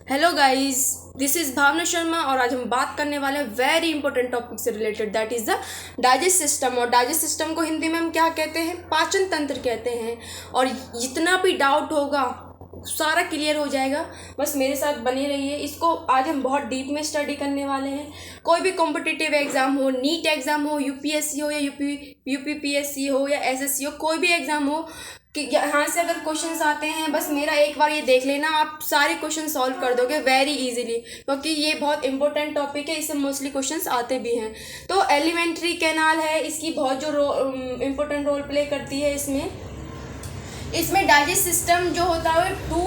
Hello guys, this is भावना शर्मा और आज हम बात करने वाले हैं वेरी इंपॉर्टेंट टॉपिक से related, that is the digest system. और डाइजेस्ट सिस्टम को हिंदी में हम क्या कहते हैं? पाचन तंत्र कहते हैं। और जितना भी डाउट होगा सारा क्लियर हो जाएगा, बस मेरे साथ बने रहिए। इसको आज हम बहुत डीप में स्टडी करने वाले हैं। कोई भी कॉम्पिटिटिव एग्जाम हो, नीट एग्जाम हो, यूपीएससी हो या यूपीपीएससी हो या एसएससी हो, कोई भी एग्जाम हो कि यहाँ से अगर क्वेश्चंस आते हैं, बस मेरा एक बार ये देख लेना, आप सारे क्वेश्चन सॉल्व कर दोगे वेरी इजीली, क्योंकि ये बहुत इंपॉर्टेंट टॉपिक है, इससे मोस्टली क्वेश्चंस आते भी हैं। तो एलिमेंट्री कैनाल है, इसकी बहुत जो इम्पोर्टेंट रोल प्ले करती है इसमें डाइजेस्ट सिस्टम जो होता है two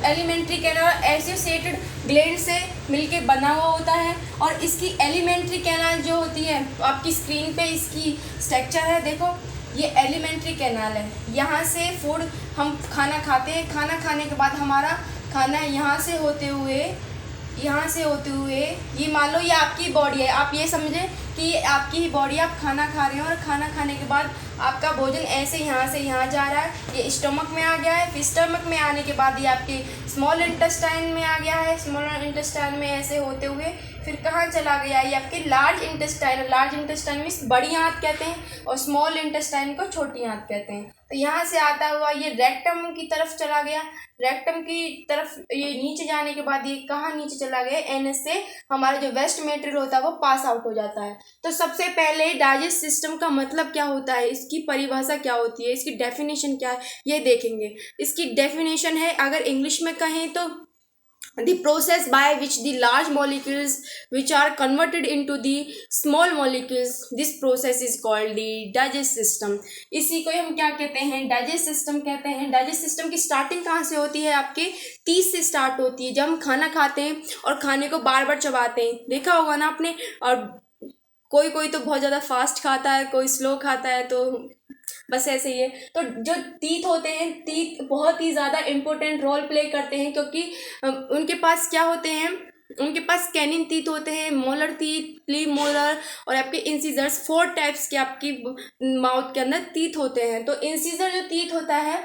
alimentary canal associated gland से मिलके बना हुआ होता है। और इसकी एलिमेंट्री कैनाल जो होती है, आपकी स्क्रीन पे इसकी स्ट्रक्चर है, देखो ये एलिमेंट्री कैनाल है। यहाँ से फूड हम खाना खाते हैं, खाना खाने के बाद हमारा खाना यहाँ से होते हुए ये मान लो ये आपकी बॉडी है, आप ये समझें कि ये आपकी ही बॉडी, आप खाना खा रहे हैं और खाना खाने के बाद आपका भोजन ऐसे यहाँ से यहाँ जा रहा है, ये स्टमक में आ गया है। फिर स्टमक में आने के बाद ये आपके स्मॉल इंटेस्टाइन में आ गया है, स्मॉल इंटेस्टाइन में ऐसे होते हुए फिर कहाँ चला गया, ये आपके लार्ज इंटेस्टाइन। लार्ज इंटेस्टाइन में बड़ी आंत कहते हैं और स्मॉल इंटेस्टाइन को छोटी आंत कहते हैं। तो यहाँ से आता हुआ ये रेक्टम की तरफ चला गया, रेक्टम की तरफ ये नीचे जाने के बाद ये कहाँ नीचे चला गया, एनएस से हमारा जो वेस्ट मटेरियल होता है वो पास आउट हो जाता है। तो सबसे पहले डाइजेस्ट सिस्टम का मतलब क्या होता है, इसकी परिभाषा क्या होती है, इसकी डेफिनेशन क्या है, ये देखेंगे। इसकी डेफिनेशन है, अगर इंग्लिश में कहें तो the process by which the large molecules which are converted into the small molecules, this process is called the digest system। इसी को हम क्या कहते हैं? डाइजेस्ट सिस्टम कहते हैं। डाइजेस्ट सिस्टम की स्टार्टिंग कहाँ से होती है? आपके तीत से स्टार्ट होती है। जब हम खाना खाते हैं और खाने को बार बार चबाते हैं, देखा होगा ना आपने। और कोई तो बहुत ज़्यादा फास्ट खाता है, कोई स्लो खाता है, तो बस ऐसे ही है। तो जो तीत होते हैं, तीत बहुत ही ज़्यादा इम्पोर्टेंट रोल प्ले करते हैं, क्योंकि उनके पास क्या होते हैं, उनके पास कैनिन तीत होते हैं, मोलर तीत, प्ली मोलर और आपके इंसीजर्स। 4 टाइप्स के आपकी माउथ के अंदर तीत होते हैं। तो इंसीजर जो तीत होता है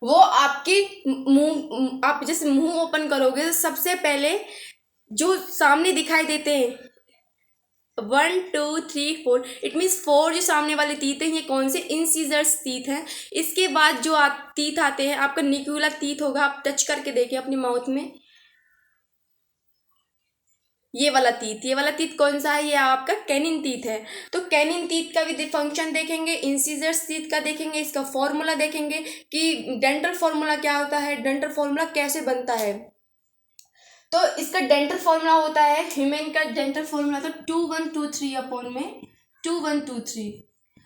वो आपकी मुंह, आप जैसे मुंह ओपन करोगे तो सबसे पहले जो सामने दिखाई देते हैं 1 2 3 4, इट मीन्स 4 जो सामने वाले तीत हैं, ये कौन से? इंसीजर्स तीत हैं। इसके बाद जो तीत आते हैं, आपका निक्यूला तीत होगा, आप टच करके देखिए अपनी माउथ में, ये वाला तीत कौन सा है? ये आपका कैनिन तीत है। तो कैनिन तीत का भी फंक्शन देखेंगे, इंसीजर्स तीत का देखेंगे, इसका फॉर्मूला देखेंगे कि डेंटल फॉर्मूला क्या होता है, डेंटल फॉर्मूला कैसे बनता है। तो इसका डेंटल फॉर्मूला होता है, ह्यूमन का डेंटल फॉर्मूला तो 2 1 2 3 अपॉन में 2 1 2 3।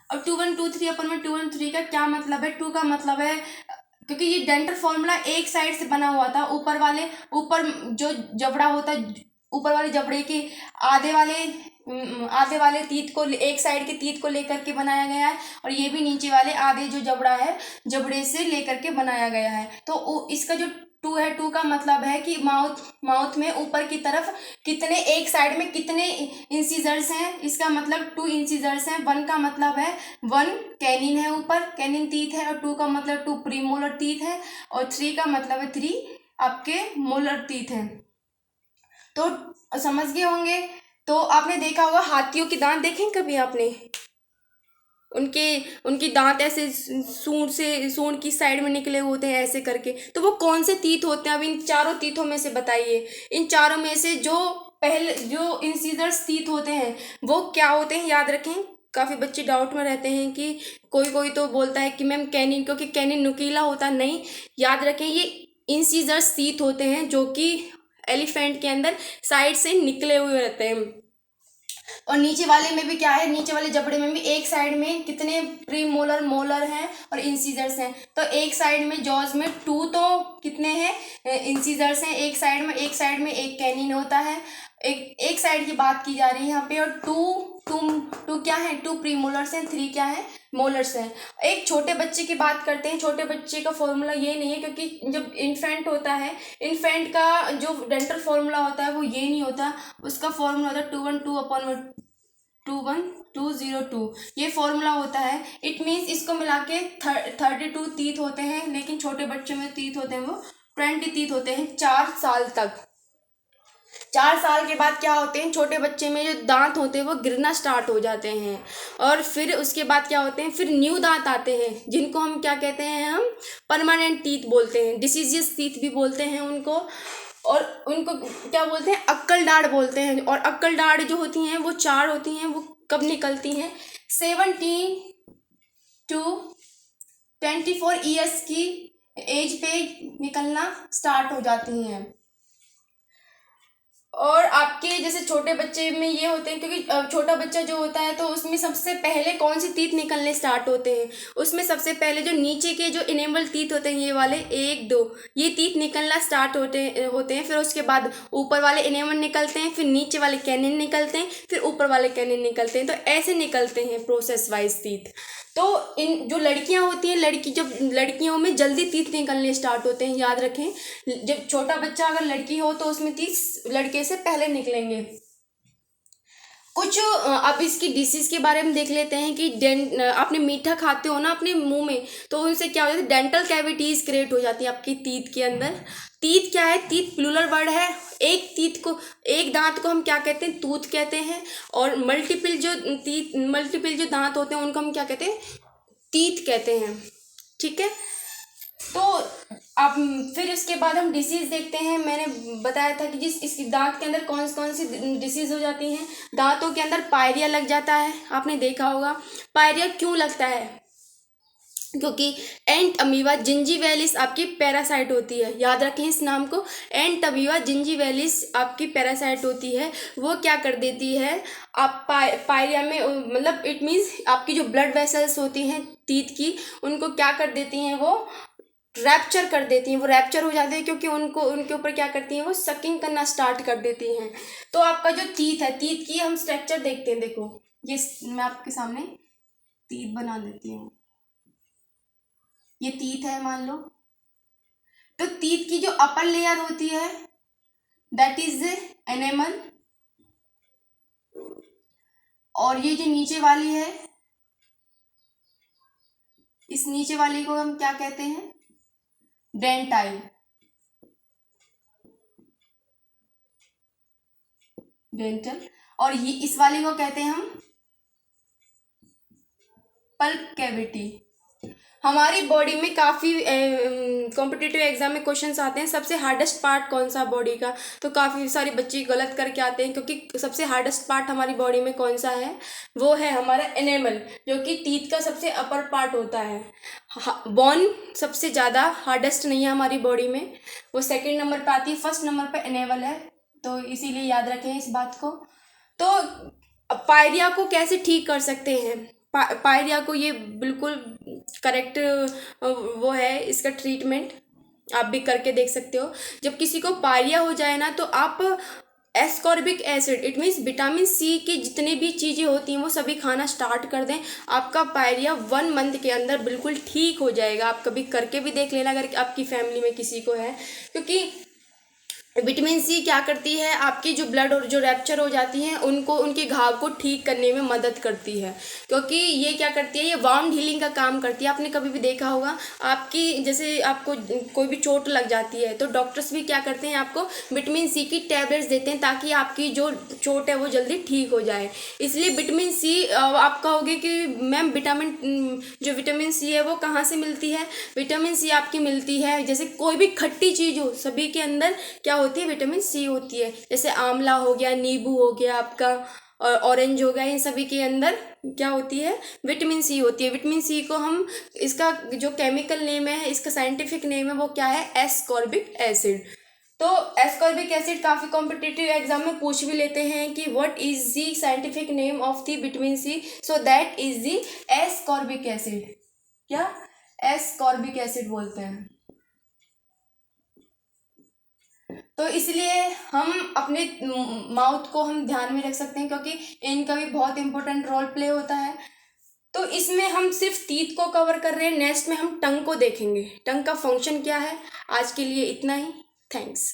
और 2 1 2 3 अपॉन में 2 1 3 का क्या मतलब है? 2 का मतलब है, क्योंकि ये डेंटल फॉर्मूला एक साइड से बना हुआ था, ऊपर जो जबड़ा होता है, ऊपर वाले जबड़े के आधे वाले तीत को, एक साइड के तीत को लेकर के बनाया गया है, और ये भी नीचे वाले आधे जो जबड़ा है, जबड़े से लेकर के बनाया गया है। तो इसका जो 2 है, 2 का मतलब है कि माउथ में ऊपर की तरफ कितने, एक साइड में कितने इंसीजर्स हैं, इसका मतलब 2 इंसीजर्स हैं। 1 का मतलब है 1 कैनिन है, ऊपर कैनिन तीत है, और 2 का मतलब 2 प्रीमोलर तीत है, और 3 का मतलब है 3 आपके मोलर तीत हैं। तो समझ गए होंगे। तो आपने देखा होगा, हाथियों के दांत देखें कभी आपने? उनकी दांत ऐसे सूंड की साइड में निकले होते हैं ऐसे करके। तो वो कौन से तीत होते हैं? अब इन चारों तीतों में से बताइए, इन चारों में से जो इंसीजर्स तीत होते हैं वो क्या होते हैं? याद रखें, काफ़ी बच्चे डाउट में रहते हैं कि कोई तो बोलता है कि मैम कैनिन, क्योंकि कैनिन नुकीला होता है। नहीं, याद रखें, ये इंसीजर्स तीत होते हैं जो कि एलिफेंट के अंदर साइड से निकले हुए रहते हैं। और नीचे वाले में भी क्या है, नीचे वाले जबड़े में भी एक साइड में कितने प्रीमोलर, मोलर हैं और इंसीजर्स हैं। तो एक साइड में जॉज में 2 तो कितने हैं, इंसीजर्स हैं एक साइड में एक कैनिन होता है। एक साइड की बात की जा रही है यहाँ पे। और टू क्या है? 2 प्रीमोलर्स हैं, 3 क्या है? मोलर्स हैं। एक छोटे बच्चे की बात करते हैं। छोटे बच्चे का फॉर्मूला ये नहीं है, क्योंकि जब इन्फेंट होता है, इन्फेंट का जो डेंटल फॉर्मूला होता है वो ये नहीं होता, उसका फॉर्मूला होता है 2 1 2 अपॉन 2 1 2 0 2, ये फॉर्मूला होता है। इट मीन्स इसको मिला के 32 तीत होते हैं, लेकिन छोटे बच्चों में तीत होते हैं वो 20 टीथ होते हैं 4 साल तक। 4 साल के बाद क्या होते हैं, छोटे बच्चे में जो दांत होते हैं वो गिरना स्टार्ट हो जाते हैं। और फिर उसके बाद क्या होते हैं, फिर न्यू दांत आते हैं, जिनको हम क्या कहते हैं, हम परमानेंट टीथ बोलते हैं, डिसीजियस टीथ भी बोलते हैं उनको। और उनको क्या बोलते हैं, अक्कल डाढ़ बोलते हैं। और अक्कल डाढ़ जो होती हैं वो 4 होती हैं। वो कब निकलती हैं, 17 to 24 ईयर्स की एज पे निकलना स्टार्ट हो जाती हैं। और आपके जैसे छोटे बच्चे में ये होते हैं, क्योंकि छोटा बच्चा जो होता है तो उसमें सबसे पहले कौन सी टीथ निकलने स्टार्ट होते हैं, उसमें सबसे पहले जो नीचे के जो इनेमल टीथ होते हैं, ये वाले 1 2 ये टीथ निकलना स्टार्ट होते हैं। फिर उसके बाद ऊपर वाले इनेमल निकलते हैं, फिर नीचे वाले कैनिन निकलते हैं, फिर ऊपर वाले कैनिन निकलते हैं। तो ऐसे निकलते हैं प्रोसेस वाइज टीथ। तो इन जो लड़कियां होती हैं, जब लड़कियों में जल्दी टीथ निकलने स्टार्ट होते हैं, याद रखें, जब छोटा बच्चा अगर लड़की हो तो उसमें टीथ लड़के से पहले निकलेंगे। कुछ अब इसकी डिसीज के बारे में देख लेते हैं कि आपने मीठा खाते हो ना अपने मुंह में, तो उनसे क्या हो जाता है, डेंटल कैविटीज क्रिएट हो जाती है आपकी टीथ के अंदर। टीथ क्या है, टीथ प्लूरल वर्ड है। एक दांत को हम क्या कहते हैं, टूथ कहते हैं। और मल्टीपल जो दांत होते हैं उनको हम क्या कहते हैं, टीथ कहते हैं। ठीक है, तो अब फिर इसके बाद हम डिसीज़ देखते हैं। मैंने बताया था कि इस दांत के अंदर कौन सी डिसीज़ हो जाती हैं। दांतों के अंदर पायरिया लग जाता है, आपने देखा होगा। पायरिया क्यों लगता है, क्योंकि एंट अमीबा जिंजीवैलिस आपकी पैरासाइट होती है। याद रखें इस नाम को, एंट अमीबा जिंजीवैलिस आपकी पैरासाइट होती है। वो क्या कर देती है, आप पायरिया में, मतलब इट मीन्स आपकी जो ब्लड वेसल्स होती हैं टीथ की, उनको क्या कर देती हैं, वो रैप्चर कर देती हैं। वो रैप्चर हो जाते हैं क्योंकि उनके ऊपर क्या करती हैं, वो सकिंग करना स्टार्ट कर देती हैं। तो आपका जो टीथ है, टीथ की हम स्ट्रक्चर देखते हैं। देखो, ये मैं आपके सामने टीथ बना देती हूँ। ये टीथ है मान लो। तो टीथ की जो अपर लेयर होती है दैट इज एनेमल, और ये जो नीचे वाली है, इस नीचे वाली को हम क्या कहते हैं, डेंटाइल। डेंटल। और ये इस वाली को कहते हैं हम पल्प कैविटी। हमारी बॉडी में काफ़ी कॉम्पिटिटिव एग्जाम में क्वेश्चंस आते हैं, सबसे हार्डेस्ट पार्ट कौन सा बॉडी का, तो काफ़ी सारे बच्चे गलत करके आते हैं, क्योंकि सबसे हार्डेस्ट पार्ट हमारी बॉडी में कौन सा है, वो है हमारा एनेमल, जो कि टीथ का सबसे अपर पार्ट होता है। बोन सबसे ज़्यादा हार्डेस्ट नहीं है हमारी बॉडी में, वो सेकेंड नंबर पर आती है, फर्स्ट नंबर पर एनेमल है। तो इसीलिए याद रखें इस बात को। तो पायरिया को कैसे ठीक कर सकते हैं, पायरिया को, ये बिल्कुल करेक्ट वो है इसका ट्रीटमेंट, आप भी करके देख सकते हो। जब किसी को पायरिया हो जाए ना, तो आप ascorbic acid, it means vitamin C की जितनी भी चीज़ें होती हैं वो सभी खाना स्टार्ट कर दें। आपका पायरिया 1 मंथ के अंदर बिल्कुल ठीक हो जाएगा। आप कभी करके भी देख लेना अगर आपकी फैमिली में किसी को है, क्योंकि विटामिन सी क्या करती है, आपकी जो ब्लड और जो रैप्चर हो जाती हैं उनको, उनके घाव को ठीक करने में मदद करती है। क्योंकि ये क्या करती है, ये वाउंड हीलिंग का काम करती है। आपने कभी भी देखा होगा, आपकी जैसे आपको कोई भी चोट लग जाती है तो डॉक्टर्स भी क्या करते हैं, आपको विटामिन सी की टैबलेट्स देते हैं ताकि आपकी जो चोट है वो जल्दी ठीक हो जाए। इसलिए विटामिन सी, आप कहोगे कि मैम जो विटामिन सी है वो कहाँ से मिलती है। विटामिन सी आपकी मिलती है, जैसे कोई भी खट्टी चीज़ हो, सभी के अंदर क्या होती है, विटामिन सी होती है। जैसे आंवला हो गया, नींबू हो गया आपका, और ऑरेंज हो गया, इन सभी के अंदर क्या होती है, विटामिन सी होती है। विटामिन सी को हम, इसका जो केमिकल नेम है, इसका साइंटिफिक नेम है, वो क्या है, एस्कॉर्बिक एसिड। तो एस्कॉर्बिक एसिड काफ़ी कॉम्पिटिटिव एग्जाम में पूछ भी लेते हैं कि what is the scientific name of the vitamin C, so that is the ascorbic acid. क्या, एस्कॉर्बिक एसिड बोलते हैं। तो इसलिए हम अपने माउथ को हम ध्यान में रख सकते हैं, क्योंकि इनका भी बहुत इंपॉर्टेंट रोल प्ले होता है। तो इसमें हम सिर्फ टीथ को कवर कर रहे हैं, नेक्स्ट में हम टंग को देखेंगे, टंग का फंक्शन क्या है। आज के लिए इतना ही, थैंक्स।